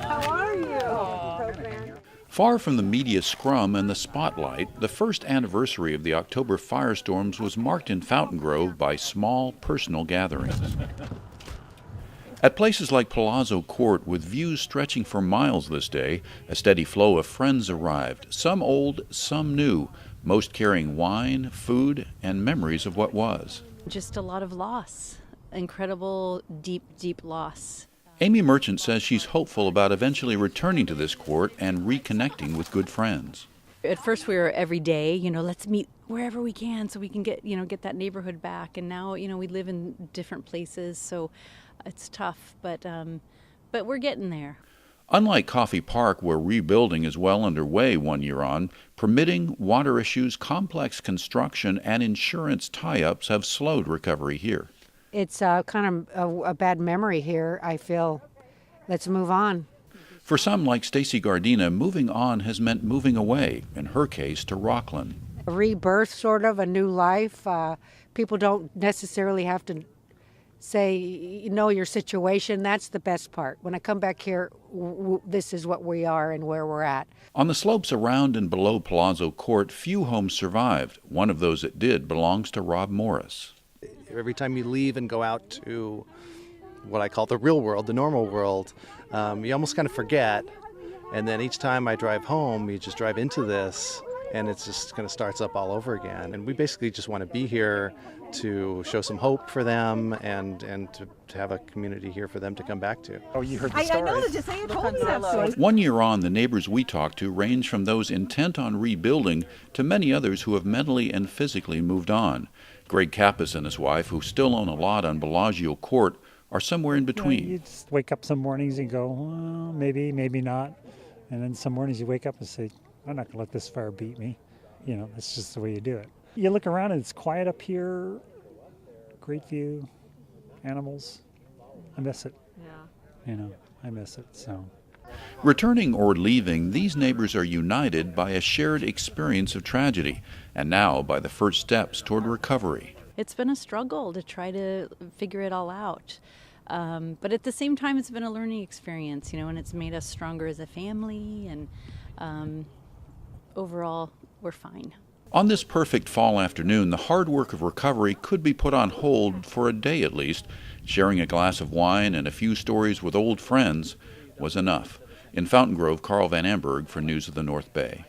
How are you? Far from the media scrum and the spotlight, the first anniversary of the October firestorms was marked in Fountaingrove by small, personal gatherings. At places like Palazzo Court, with views stretching for miles this day, a steady flow of friends arrived, some old, some new, most carrying wine, food, and memories of what was. Just a lot of loss, incredible, deep, deep loss. Amy Merchant says she's hopeful about eventually returning to this court and reconnecting with good friends. At first we were every day, let's meet wherever we can so we can get that neighborhood back. And now, we live in different places, so it's tough, but we're getting there. Unlike Coffey Park, where rebuilding is well underway 1 year on, permitting, water issues, complex construction, and insurance tie-ups have slowed recovery here. It's kind of a bad memory here, I feel. Let's move on. For some, like Stacy Gardina, moving on has meant moving away, in her case, to Rockland. A rebirth, sort of, a new life. People don't necessarily have to say, your situation. That's the best part. When I come back here, this is what we are and where we're at. On the slopes around and below Palazzo Court, few homes survived. One of those that did belongs to Rob Morris. Every time you leave and go out to what I call the real world, the normal world, you almost kind of forget. And then each time I drive home, you just drive into this, and it's just kind of starts up all over again. And we basically just want to be here to show some hope for them and to have a community here for them to come back to. Oh, you heard the story. I know, just say it, told me that story. 1 year on, the neighbors we talked to range from those intent on rebuilding to many others who have mentally and physically moved on. Greg Kappas and his wife, who still own a lot on Bellagio Court, are somewhere in between. You just wake up some mornings and go, well, maybe not. And then some mornings you wake up and say, I'm not going to let this fire beat me. That's just the way you do it. You look around and it's quiet up here, great view, animals. I miss it. Yeah. I miss it, so. Returning or leaving, these neighbors are united by a shared experience of tragedy, and now by the first steps toward recovery. It's been a struggle to try to figure it all out. But at the same time, it's been a learning experience, and it's made us stronger as a family, and overall, we're fine. On this perfect fall afternoon, the hard work of recovery could be put on hold for a day at least. Sharing a glass of wine and a few stories with old friends was enough. In Fountaingrove, Carl Van Amberg for News of the North Bay.